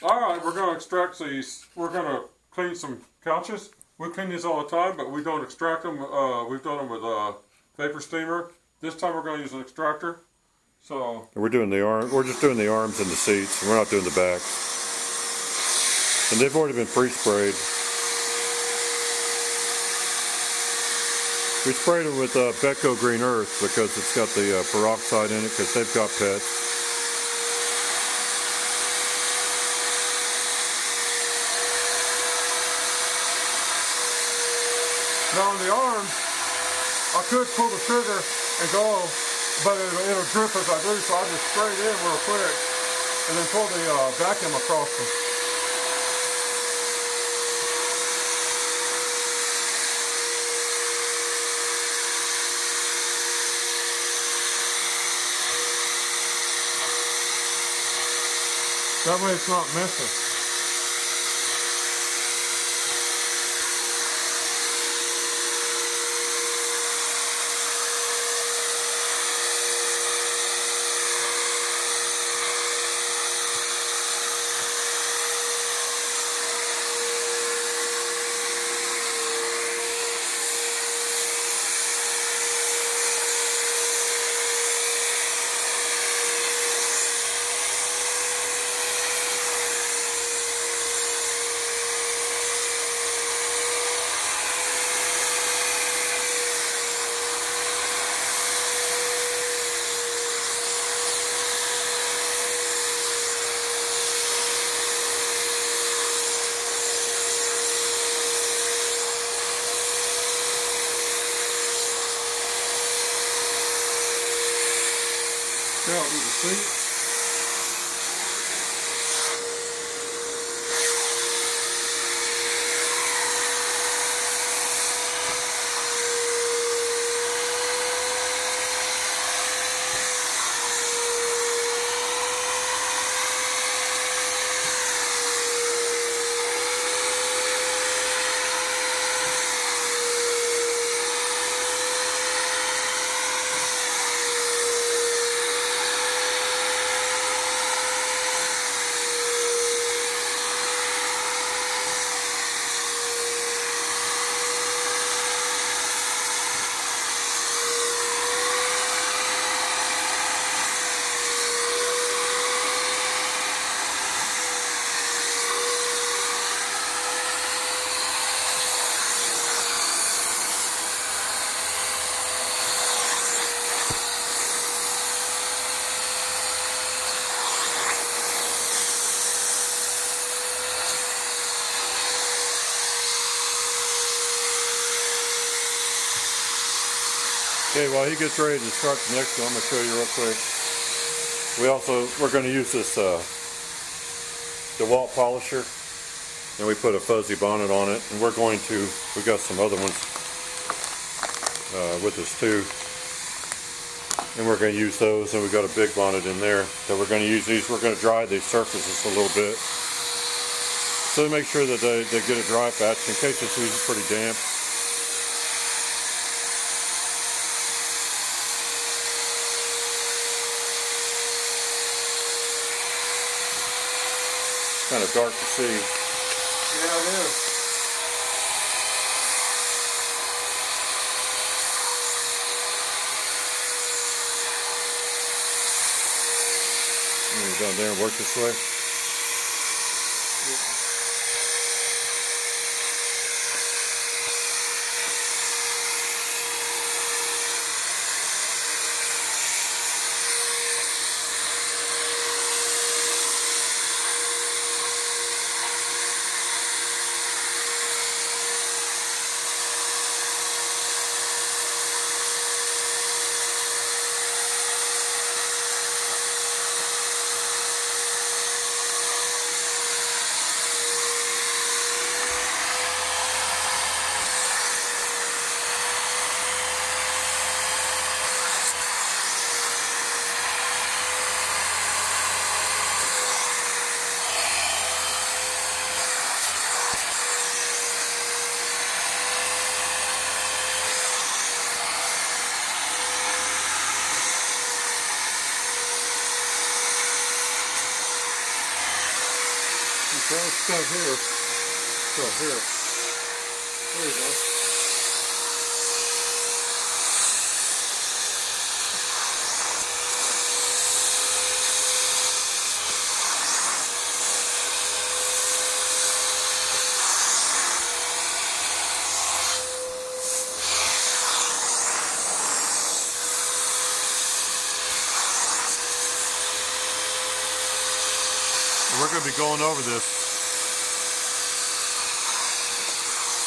Alright, we're going to extract these. We're going to clean some couches. We clean these all the time, but we don't extract them. We've done them with a vapor steamer. This time we're going to use an extractor. So we're doing the arm. We're just doing the arms and the seats. We're not doing the backs. And they've already been pre-sprayed. We sprayed them with Becco Green Earth because it's got the peroxide in it because they've got pets. Now on the arms, I could pull the trigger and go, but it'll drip as I do, so I just spray it in real quick and then pull the vacuum across them. That way it's not messy. Out with the seat. Okay, while he gets ready to start the next one, I'm going to show you real quick. We're going to use this DEWALT polisher, and we put a fuzzy bonnet on it, and we got some other ones with us too, and we're going to use those, and we got a big bonnet in there, so we're going to use these. We're going to dry these surfaces a little bit, so to make sure that they get a dry patch in case it's pretty damp. Kind of dark to see. Yeah, it is. Go down there and work this way. Yeah. Okay, it's down here. So here. There you go. We're going to be going over this.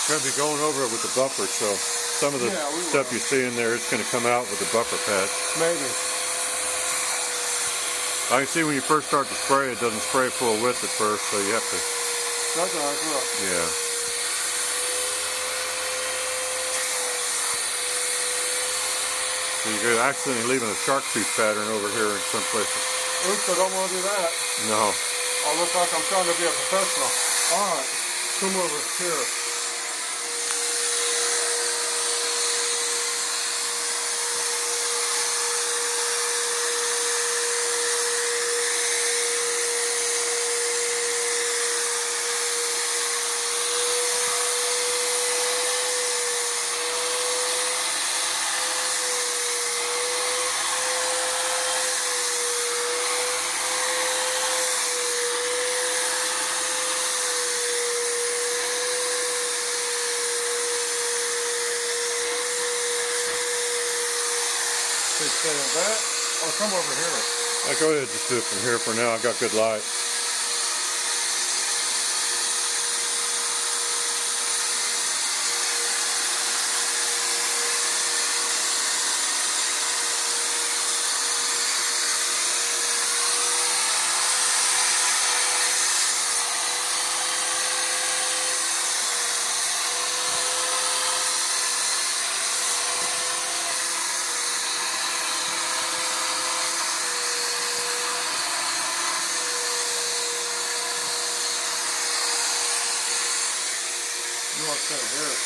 We're going to be going over it with the buffer, so some of the stuff you see in there is going to come out with the buffer patch. Maybe. I can see when you first start to spray, it doesn't spray full width at first, so you have to... That's all right, look. Yeah. So you're accidentally leaving a shark tooth pattern over here in some places. Oops, I don't want to do that. No. I look like I'm trying to be a professional. Alright, come over here. Stay on that. Oh, come over here. Go ahead, just do it from here for now. I got good light. You want to stay here.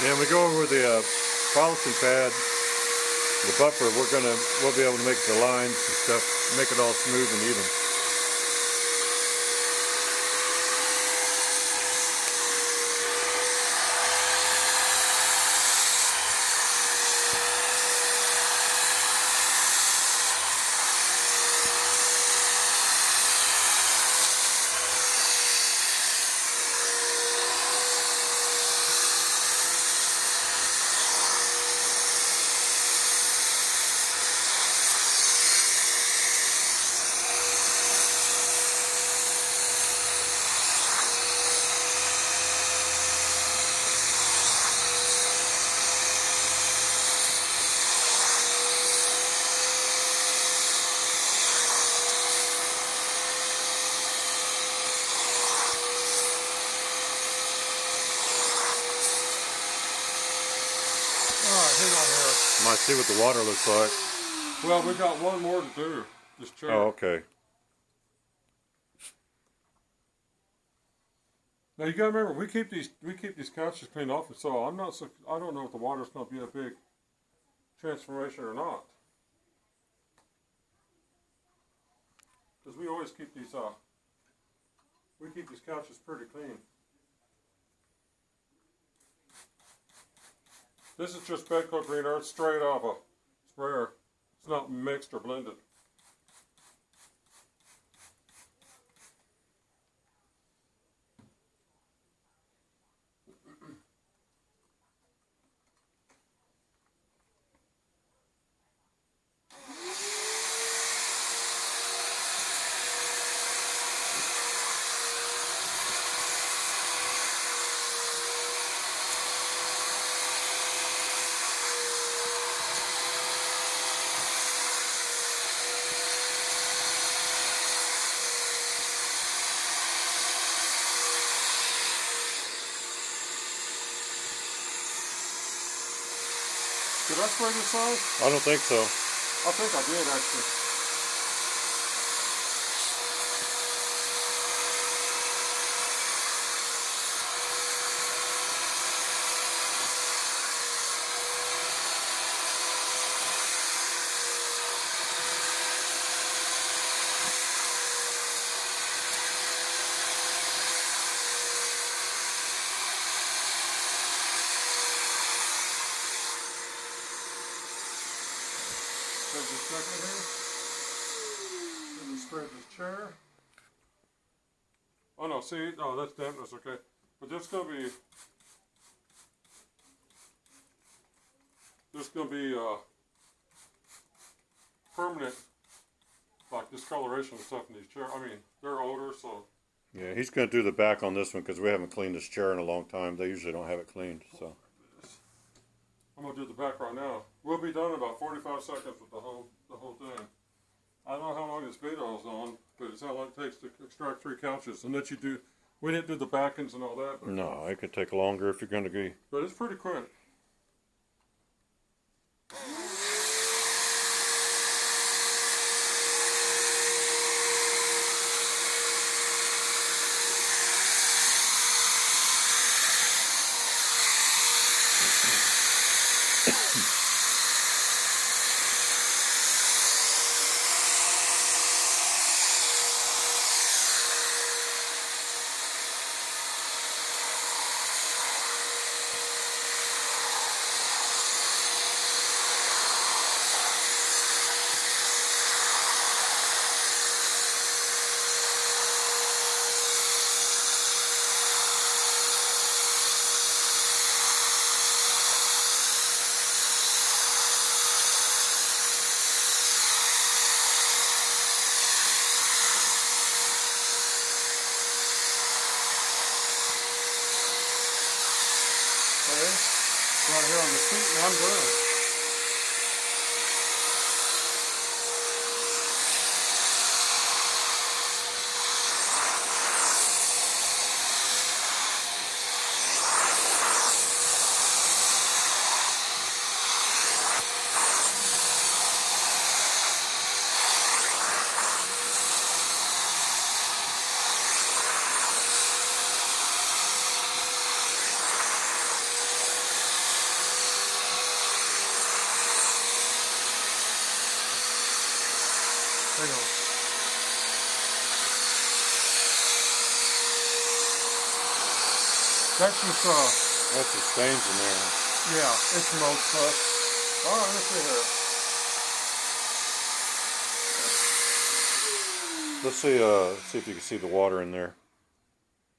Then we go over the polishing pad, the buffer. We'll be able to make the lines and stuff, make it all smooth and even. Alright, hang on here. Might see what the water looks like. Well, we got one more to do. Just check. Oh, okay. Now you gotta remember, we keep these couches clean off, and so I don't know if the water's gonna be a big transformation or not. Because we always keep these couches pretty clean. This is just bed coat green earth straight off a sprayer. It's not mixed or blended. Did I spray this side? I don't think so. I think I did actually. Just a second here. Let me spread this chair. Oh no, see, oh that's dampness, okay. But there's gonna be permanent like discoloration and stuff in these chairs. I mean, they're older, so Yeah, he's going to do the back on this one because we haven't cleaned this chair in a long time. They usually don't have it cleaned, so. I'm gonna do the back right now. We'll be done in about 45 seconds with the whole thing. I don't know how long this video is on, but it's how long it takes to extract 3 couches. And that you do, we didn't do the backends and all that. But, No, it could take longer if you're going to be. but it's pretty quick. Right here on the seat, and I'm done. Hang on. That's just, That's the stains in there. yeah, it's mold stuff. Alright, let's see here. Let's see if you can see the water in there.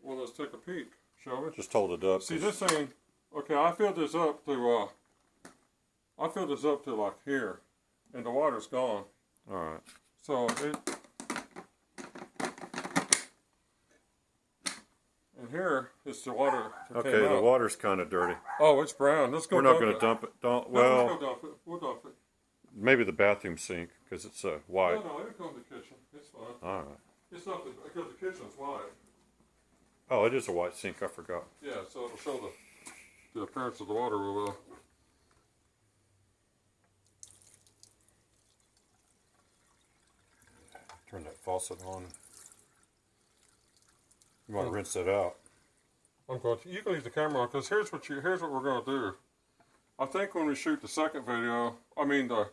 Well, let's take a peek, shall we? Just hold it up. See, this thing, okay, I filled this up to like here, and the water's gone. Alright. So it, and here is the water that Okay, came the out. water's kind of dirty. Oh, it's brown. Let's go. We're not going to dump it. Don't. No, Well, let's go dump it. We'll dump it. maybe the bathroom sink because it's white. No, it'll go in the kitchen. It's fine. All right. It's not because the kitchen's wide. Oh, it is a white sink. I forgot. Yeah, so it'll show the appearance of the water real well. Turn that faucet on. You want to rinse that out. I'm going to. You can leave the camera on because here's what we're going to do. I think when we shoot the second video, I mean the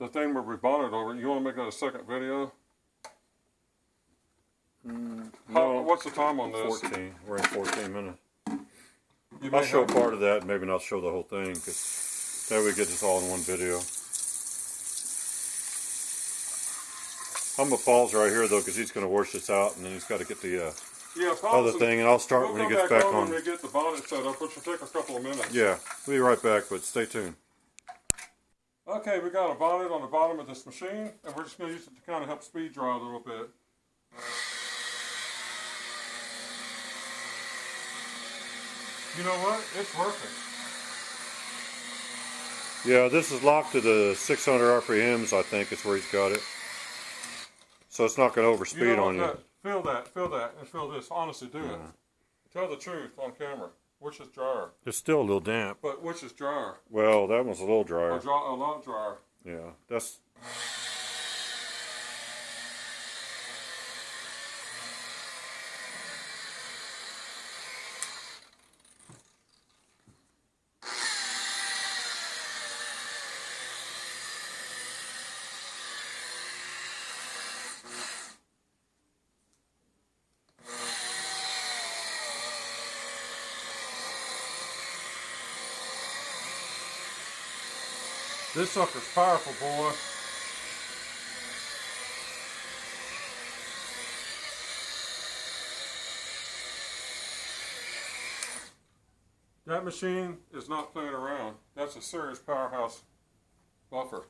thing where we bonded over, you want to make that a second video? No. What's the time on this? 14. We're in 14 minutes. You may I'll show have- part of that, maybe not show the whole thing, because that way we get this all in one video. I'm going to pause right here, though, because he's going to wash this out, and then he's got to get the yeah, other pause thing, and I'll start We'll when he come gets back on. when we get the bonnet set up, which will take a couple of minutes. Yeah, we'll be right back, but stay tuned. Okay, we got a bonnet on the bottom of this machine, and we're just going to use it to kind of help speed dry a little bit. You know what? It's working. Yeah, this is locked to the 600 RPMs, I think, is where he's got it. So it's not going to overspeed You know on you. Feel that, and feel this. Honestly, do it. Tell the truth on camera. Which is drier? It's still a little damp. But which is drier? Well, that one's a little drier. A lot drier. Yeah, that's... This sucker's powerful, boy. That machine is not playing around. That's a serious powerhouse buffer.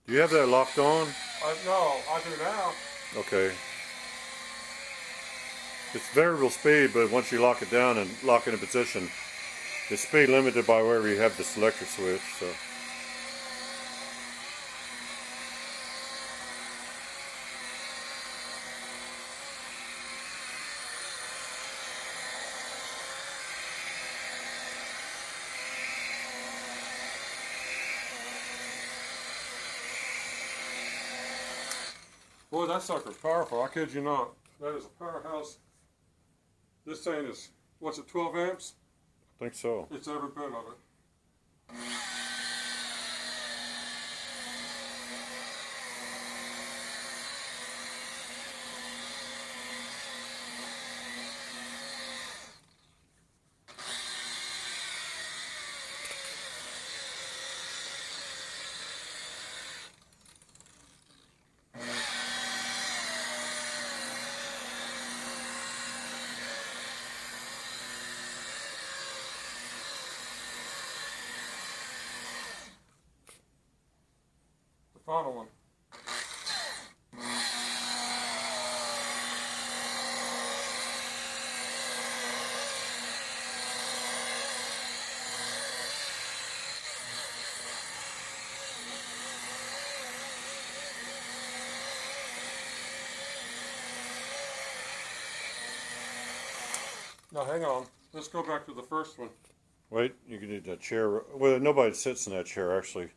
Do you have that locked on? No, I do now. Okay. It's variable speed, but once you lock it down and lock it in position, it's speed limited by wherever you have the selector switch, so. Boy, that sucker's powerful. I kid you not. That is a powerhouse. This thing is, what's it, 12 amps? I think so. It's every bit of it. Final one. Now hang on. Let's go back to the first one. Wait, you can need that chair. Well, nobody sits in that chair actually.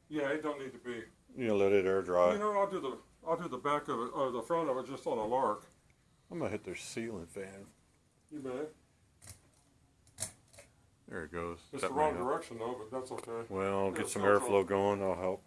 Yeah, it don't need to be. You know, let it air dry. You know, I'll do the back of it or the front of it just on a lark. I'm gonna hit their ceiling fan. You may. There it goes. It's That the wrong may help. direction though, but that's okay. Well, Yeah, get some that's airflow going. I'll help.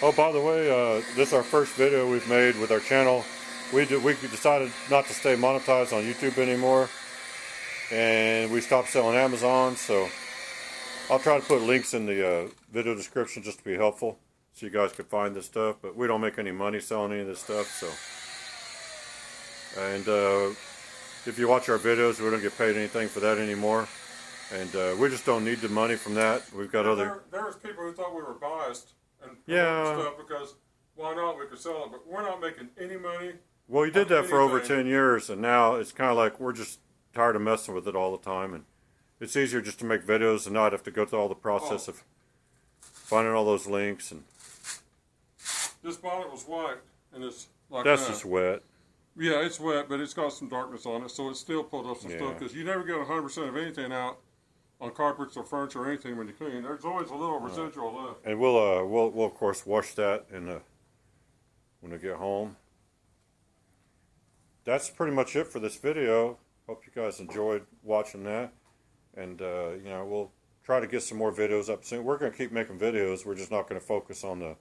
Oh, by the way, this is our first video we've made with our channel. We decided not to stay monetized on YouTube anymore, and we stopped selling Amazon. So I'll try to put links in the video description just to be helpful, so you guys can find this stuff. But we don't make any money selling any of this stuff. So, and if you watch our videos, we don't get paid anything for that anymore, and we just don't need the money from that. We've got other. There was people who thought we were biased and Yeah. stuff because why not? We could sell it, but we're not making any money. Well, you did that for over anything. 10 years, and now it's kind of like we're just tired of messing with it all the time, and it's easier just to make videos and not have to go through all the process of finding all those links. And This bonnet was white, and it's like that's that. just wet. Yeah, it's wet, but it's got some darkness on it, so it still pulled up some Yeah. stuff because you never get 100% of anything out on carpets or furniture or anything when you clean. There's always a little residual left. And we'll of course wash that in when we get home. That's pretty much it for this video. Hope you guys enjoyed watching that, and you know, we'll try to get some more videos up soon. We're going to keep making videos. We're just not going to focus on the